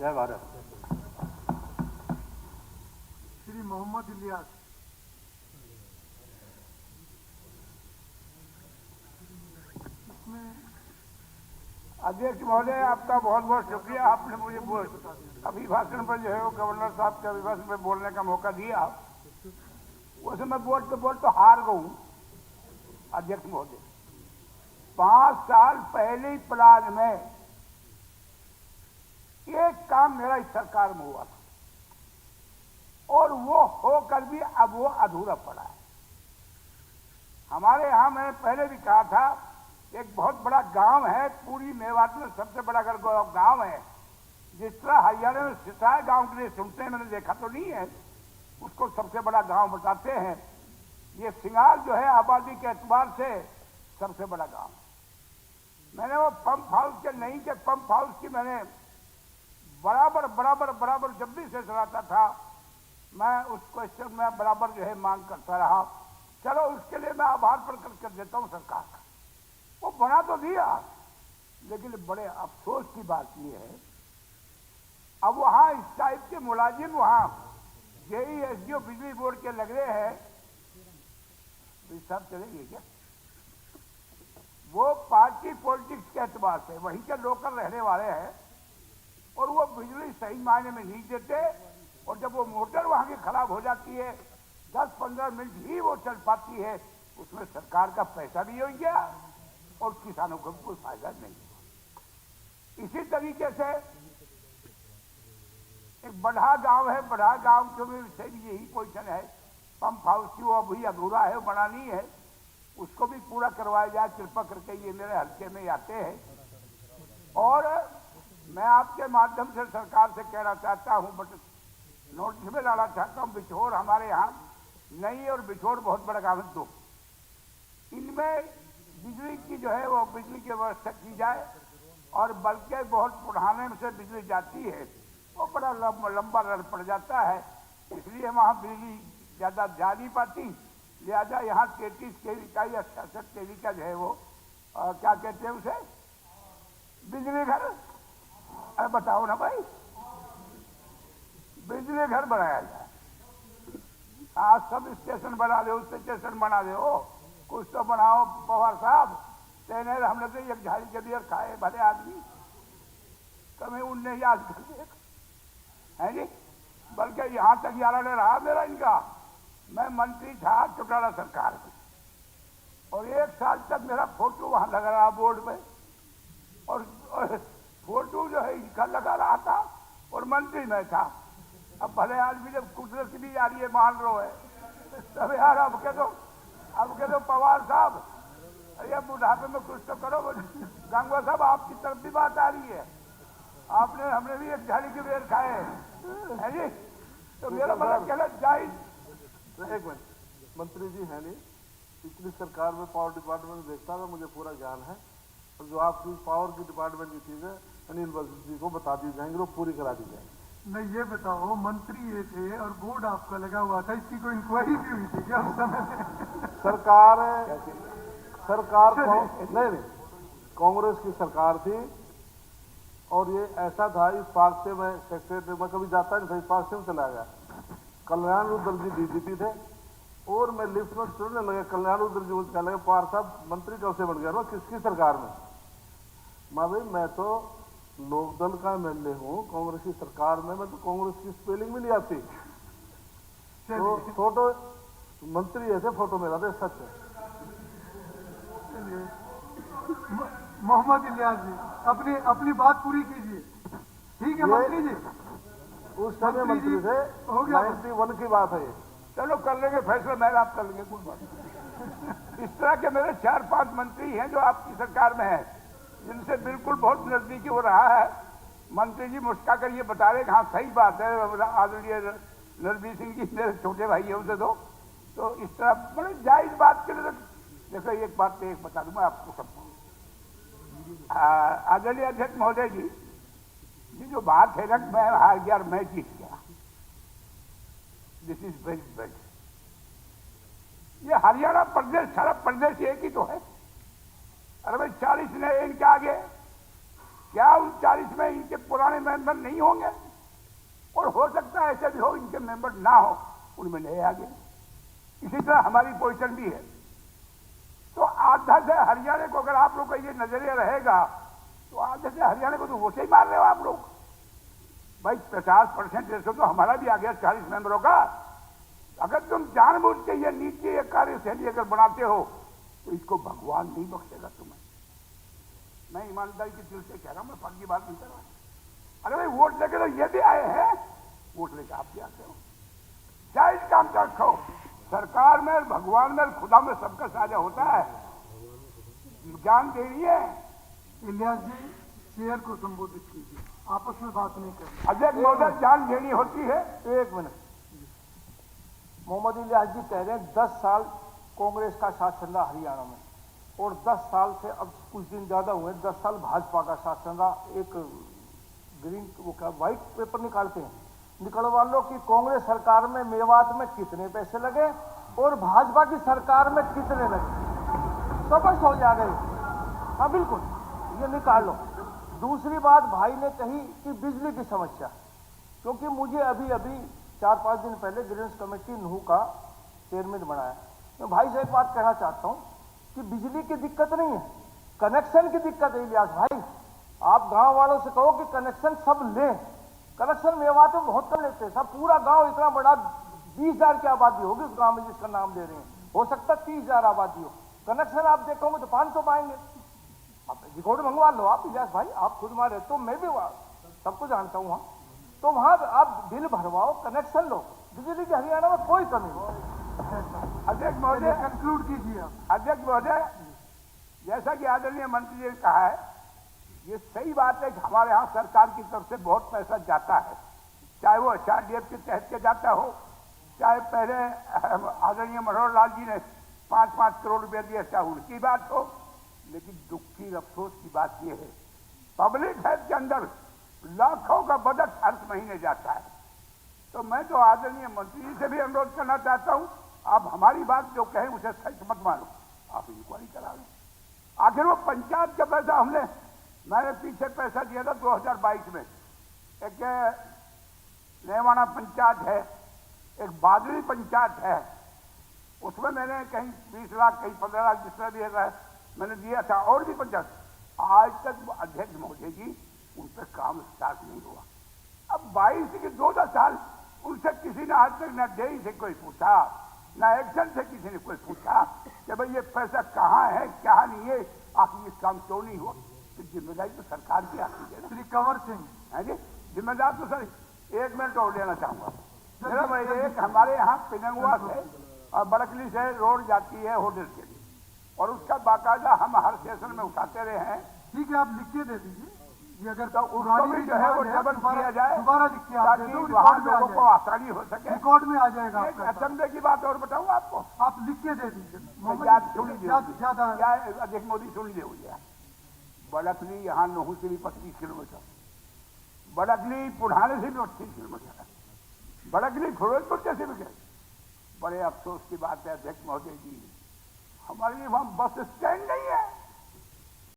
जय भारत। श्री मोहम्मद इलियास। अध्यक्ष महोदय, आपका बहुत बहुत शुक्रिया। आपने मुझे अभिभाषण पर जो है वो गवर्नर साहब के अभिभाषण पर बोलने का मौका दिया। वैसे मैं बोल तो हार गई अध्यक्ष महोदय। 5 साल पहले ही प्लान में एक काम मेरा इस सरकार में हुआ था और वो होकर भी अब वो अधूरा पड़ा है। हमारे यहां मैंने पहले भी कहा था, एक बहुत बड़ा गांव है, पूरी मेवात में सबसे बड़ा अगर गांव है, जिस तरह हरियाणा में सिसाए गांव के लिए सुनते हैं, मैंने देखा तो नहीं है, उसको सबसे बड़ा गांव बताते हैं। ये सिंगार जो है आबादी के एतबार से सबसे बड़ा गांव। मैंने वो पंप हाउस के नहीं के पंप हाउस की मैंने बराबर जब भी से चलाता था, मैं उस क्वेश्चन में बराबर जो है मांग करता रहा। चलो उसके लिए मैं आभार प्रकट कर देता हूं सरकार का। वो बना तो दिया, लेकिन बड़े अफसोस की बात यह है, अब वहां इस टाइप के मुलाजिम वहां जेई एसडीओ बिजली बोर्ड के लग रहे हैं। साहब चलेंगे क्या? वो पार्टी पॉलिटिक्स के एतबार से वहीं के लोकल रहने वाले हैं और वो बिजली सही मायने में नहीं देते। और जब वो मोटर वहां की खराब हो जाती है, 10-15 मिनट ही वो चल पाती है, उसमें सरकार का पैसा भी हो गया और किसानों को कोई फायदा नहीं। इसी तरीके से एक बढ़ा गांव है, बढ़ा गांव के भी यही पोजीशन है। पंप हाउस की वो अभी अधूरा है, बनानी है, उसको भी पूरा करवाया जाए कृपा करके। ये मेरे हल्के में आते हैं और मैं आपके माध्यम से सरकार से कहना चाहता हूं, बट नोटिस में डालना चाहता हूं, बिछोर हमारे यहाँ नहीं और बिछोर बहुत बड़ा गांव है, 2, इनमें बिजली की जो है वो बिजली की व्यवस्था की जाए। और बल्कि बहुत पुराने से बिजली जाती है, वो बड़ा लंबा रन पड़ जाता है, इसलिए वहां बिजली ज्यादा जा नहीं पाती। लिहाजा यहाँ 33 केवी का या 66 केवी का जो है वो क्या कहते हैं उसे, बिजली घर। अरे बताओ ना भाई, बिजली घर बनाया जाए। आज सब स्टेशन बना दो, स्टेशन बना दो, कुछ तो बनाओ पवार साहब। तेने हमने तो एक झाड़ी के बियर खाए भले आदमी, कभी उनने याद कर दिया है जी। बल्कि यहां तक यारा ने रहा मेरा इनका, मैं मंत्री था चौटाला सरकार में और 1 साल तक मेरा फोटो वहां लगा रहा बोर्ड में, और फोटो जो है इनका लगा रहा था और मंत्री में था। अब भले आदमी जब कुदरत भी आ रही है मान लो है, तब यार अब कह दो पवार साहब, अरे बुढ़ापे में कुछ तो करो। गंगवा साहब आपकी तरफ भी बात आ रही है, हमने भी एक झाड़ी के बेर खाए है जी। तो मेरा मतलब कहना जायज। एक मिनट, मंत्री जी है नहीं, पिछली सरकार में पावर डिपार्टमेंट में देखता था, मुझे पूरा ज्ञान है। और जो आपकी पावर की डिपार्टमेंट की चीजें अनिल बख्शी जी को बता दी जाएंगी, वो पूरी करा दी जाएंगी। नहीं, ये बताओ, मंत्री ये थे और बोर्ड आपका लगा हुआ था, इसकी कोई इंक्वायरी भी हुई थी क्या उस समय में? सरकार नहीं, कांग्रेस की सरकार थी और ये ऐसा था, इस पार्क से मैं सेक्रेटरी में कभी जाता नहीं था, इस पार्क से में चला गया। कल्याण रुद्र जी डीजीपी थे और मैं लिफ्ट में चढ़ने लगा, कल्याण रुद्र जी मुझे कहने लगे, पवार साहब मंत्री कब से बन गया? किसकी सरकार में? मैं तो लोकदल का एमएलए हूँ, कांग्रेस की सरकार में मैं तो कांग्रेस की स्पेलिंग भी नहीं आती। तो फोटो मंत्री ऐसे फोटो मेरा था, सच है। मोहम्मद इलियास जी, अपनी बात पूरी कीजिए। ठीक है मंत्री जी, उस समय मंत्री थे, 91 की बात है ये। चलो कर लेंगे फैसला, मैं आप कर लेंगे, कोई बात नहीं। इस तरह के मेरे 4-5 मंत्री हैं जो आपकी सरकार में हैं, जिनसे बिल्कुल बहुत नजदीकी हो रहा है। मंत्री जी मुस्का कर ये बता रहे हाँ सही बात है, आदरणीय नरवीर सिंह जी मेरे छोटे भाई है उनसे तो इस तरह बड़े जायज बात के लिए। देखो एक बात तो एक बता दूं मैं आपको सबको, आदरणीय अध्यक्ष महोदय जी, ये जो बात है ना, मैं हार गया और मैं जीत गया, दिस इज वेरी बैड। ये हरियाणा प्रदेश, सारा प्रदेश एक ही तो है। अरे भाई 40 ने इनके आगे क्या उन 40 में इनके पुराने मेंबर नहीं होंगे? और हो सकता है ऐसे भी हो इनके मेंबर ना हो, उनमें नए आ गए। इसी तरह हमारी पोजीशन भी है। तो आधा से हरियाणा को अगर आप लोग का ये नजरिया रहेगा तो आधे से हरियाणा को तो वोट ही मार रहे हो आप लोग। भाई 50% रेशो तो हमारा भी आ गया 40 मेंबरों का। अगर तुम जानबूझ के ये नीति ये कार्यशैली अगर बनाते हो तो इसको भगवान नहीं बख्शेगा तुम्हें। मैं ईमानदारी के दिल से कह रहा हूं, मैं फर्जी बात नहीं कर रहा। अरे भाई वोट लेके तो ये भी आए हैं, वोट लेके आप भी आते हो। जायज काम का रखो। सरकार में, भगवान में, खुदा में सबका साझा होता है। ज्ञान दे रही है। इलियास जी शेयर को संबोधित कीजिए, आपस में बात नहीं करनी। अध्यक्ष महोदय, जान देनी होती है। एक मिनट, मोहम्मद इलियास जी कह रहे हैं 10 साल कांग्रेस का शासन रहा हरियाणा में, और 10 साल से अब कुछ दिन ज्यादा हुए, 10 साल भाजपा का शासन रहा। एक ग्रीन वो क्या व्हाइट पेपर निकालते हैं, निकलवा लो कि कांग्रेस सरकार में मेवात में कितने पैसे लगे और भाजपा की सरकार में कितने लगे, स्पष्ट हो जाएगा। हाँ बिल्कुल, ये निकाल लो। दूसरी बात भाई ने कही कि बिजली की समस्या, क्योंकि मुझे अभी अभी 4-5 दिन पहले ग्रीन्स कमेटी नूह का चेयरमैन बनाया। मैं भाई से एक बात कहना चाहता हूं कि बिजली की दिक्कत नहीं है, कनेक्शन की दिक्कत है। इलियास भाई, आप गांव वालों से कहो कि कनेक्शन सब लें। कनेक्शन मेवात में बहुत कम लेते हैं, सब पूरा गांव इतना बड़ा 20,000 की आबादी होगी उस गांव में जिसका नाम ले रहे हैं, हो सकता है 30,000 आबादी हो। कनेक्शन आप देखोगे तो 500 पाएंगे। आप रिकॉर्ड मंगवा लो आप इलियास भाई, आप खुद वहां रहते हो, मैं भी सबको जानता हूं वहां। तो वहां आप बिल भरवाओ, कनेक्शन लो, बिजली की हरियाणा में कोई कमी नहीं। अध्यक्ष महोदय, कंक्लूड कीजिए आप। अध्यक्ष महोदय, जैसा कि आदरणीय मंत्री जी ने कहा है, ये सही बात है कि हमारे यहाँ सरकार की तरफ से बहुत पैसा जाता है, चाहे वो HRDF के तहत के जाता हो, चाहे पहले आदरणीय मनोहर लाल जी ने 5-5 करोड़ रुपया दिया, चाहे उनकी बात हो। लेकिन दुख की अफसोस की बात यह है, पब्लिक हेल्थ के अंदर लाखों का बजट हर महीने जाता है। तो मैं तो आदरणीय मंत्री जी से भी अनुरोध करना चाहता हूं, आप हमारी बात जो कहें उसे सच मत मानो, आप इंक्वायरी करा लें। आखिर वो पंचायत का पैसा मैंने पीछे पैसा दिया था 2022 में। एक नेवाना पंचायत है, एक बादली पंचायत है, उसमें मैंने कहीं 20 लाख कहीं 15 लाख जिस तरह भी है मैंने दिया था, और भी पंचायत। आज तक अध्यक्ष महोदय जी उन पर काम स्टार्ट नहीं हुआ। अब 22 के 14 साल उनसे किसी ने आज तक न डेरी से कोई पूछा, न एक्शन से किसी ने कोई पूछा कि भाई ये पैसा कहाँ है, क्या नहीं है, आखिर ये काम क्यों नहीं हुआ। तो जिम्मेदारी तो सरकार की आती है। श्री कंवर सिंह है जी, जिम्मेदार तो सर। 1 मिनट और लेना चाहूंगा। मेरा एक हमारे यहाँ पिनंगुआ से और बड़कली से रोड जाती है होटल के लिए, और उसका बाकायदा हम हर स्टेशन में उठाते रहे हैं। ठीक है, आप लिख के दे दीजिए। ये अगर तो उसको भी जो है वो डबल किया जाए, दोबारा लिख के आप ताकि दे दो, वहाँ रिकॉर्ड में आ लोगों को जाएगा। आसानी हो सके। रिकॉर्ड में आ जाएगा एक आपका। असेंबली की बात और बताऊँ आपको, आप लिख के दे दीजिए। याद सुन लीजिए, ज्यादा क्या अध्यक्ष मोदी सुन लीजिए। बड़कली यहाँ नहू से भी 25 किलोमीटर, बड़कली पुढ़ाने से भी 28 किलोमीटर, बड़कली फिरोजपुर जैसे भी गए। बड़े अफसोस की बात है अध्यक्ष महोदय जी, हमारे लिए वहां बस स्टैंड नहीं है।